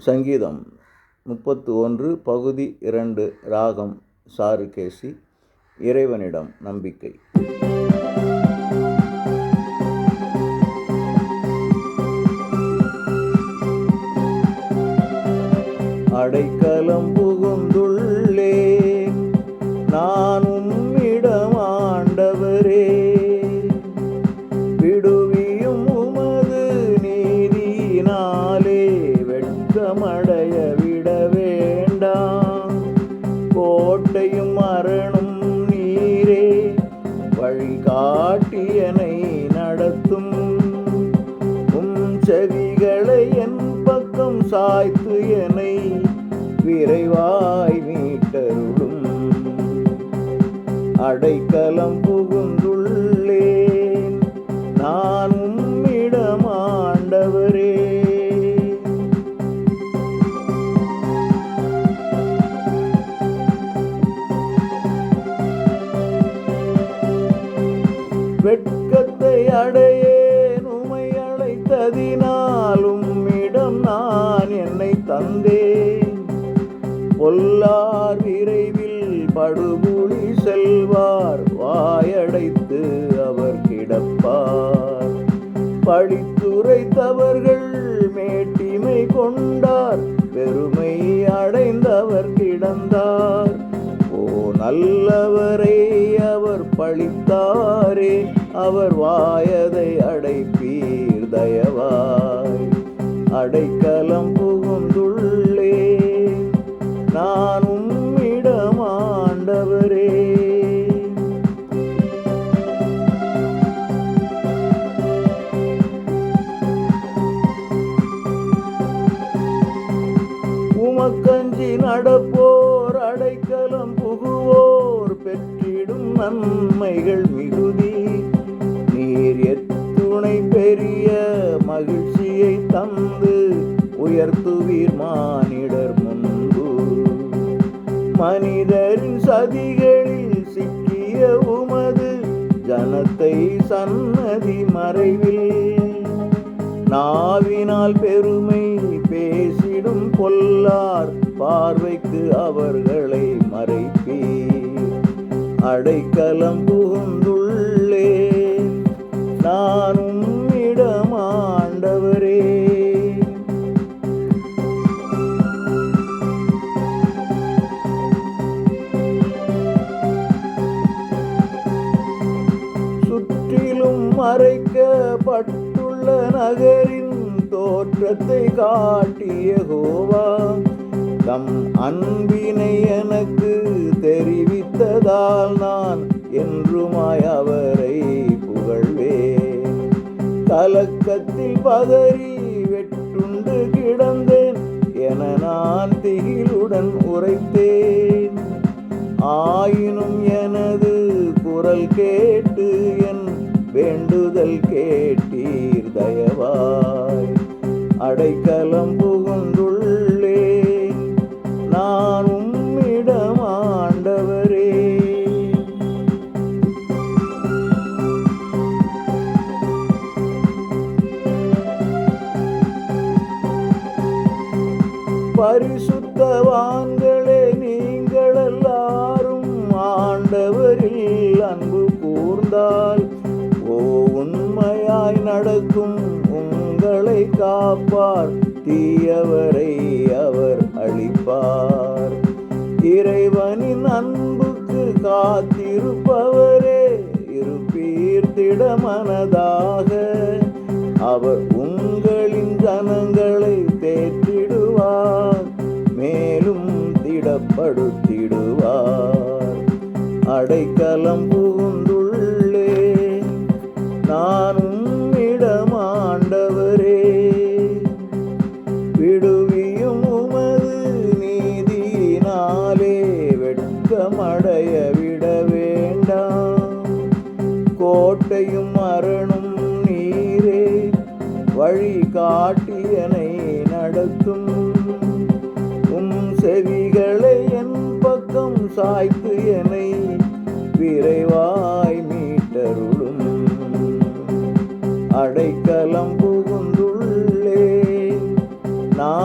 சங்கீதம் 31 பகுதி 2 ராகம் சாருகேசி. இறைவனிடம் நம்பிக்கை. அடைக்கலம் புகுந்துள்ளே நான் உம்மிடம் ஆண்டவரே, விடுவியும் உமது நீதியினாலே வெட்கமடைய விட வேண்டாம். கோட்டையும் அரணும் நீரே, வழிகாட்டியனை நடத்தும். உம் செவிகளை என் பக்கம் சாய்த்து என்னை விரைவாய் மீட்டருளும். அடைக்கலம் புகுந்துள்ளேன் நான் உம்மிடம் ஆண்டவரே. வெட்கத்தை அடையேன் உமை அழைத்ததினால் உம்மிடம் நான் என்னை தந்தேன். பொல்லார் விரைவில் படுகுழி செல்வார், வாயடைத்து அவர் கிடப்பார். பழித்துரைத்தவர்கள் மேட்டிமை கொண்டார், பெருமை அடைந்தவர் கிடந்தார். ஓ நல்லவரை அவர் பழித்தாரே, அவர் வாயதை அடைப்பீர் தயவாய். அடைக்கலம் புகுந்துள்ளே நான் உம்மிடம் ஆண்டவரே. உமக்கஞ்சி நடப்போர் அடைக்கலம் புகுவோர் பெற்றிடும் நன்மைகள் மிகுதி. நீர் எத்துணை பெரிய மகிழ்ச்சியை தந்து உயர்த்துவீர் மானிடர் முன்பு. மனிதரின் சதிகளில் சிக்கிய உமது ஜனத்தை சன்னதி மறைவில் நாவினால் பெருமை பேசிடும் பொல்லார் பார்வைக்கு அவர்களை மறைப்பீர். அடைக்கலம் புகுந்துள்ளே நான் உம்மிடம் ஆண்டவரே. சுற்றிலும் மறைக்கப்பட்டுள்ள நகரின் தோற்றத்தை காட்டிய யெகோவா, தம் அன்பினை எனக்கு தெரிவித்ததால் நான் என்றுமாய் அவரை புகழ்வேன். கலக்கத்தில் பதறி வெட்டுண்டு கிடந்தேன் என நான் திகிலுடன் உரைத்தேன். ஆயினும் எனது குரல் கேட்டு என் வேண்டுதல் கேட்டீர் தயவாய். அடைக்கலம் புகுந்துள்ளேன் நான் உம்மிடம் ஆண்டவரே. பரிசுத்தவான்களே நீங்கள் எல்லாரும் ஆண்டவரில் அன்பு கூர்ந்தால், ஓ உண்மையாய் நடக்கும் உங்களை காப்பார், தீயவரை அவர் அழிப்பார். இறைவனின் அன்புக்கு காத்திருப்பவரே இருப்பீர் திடமனதாக. அவர் உங்களின் ஜனங்களை தேற்றிடுவார், மேலும் திடப்படுத்திடுவார். அடைக்கலம் புகுந்துள்ளே நான் உம்மிடம் ஆண்டவரே, விடுவியும் உமது நீதியினாலே வெட்கமடைய விட வேண்டாம். கோட்டையும் அரணும் நீரே, வழிகாட்டியனை நடத்தும். உம் செவிகளை என் பக்கம் சாய்த்து என்னை விரைவாய் மீட்டருளும். அடைக்கலம் புகுந்துள்ளே நான்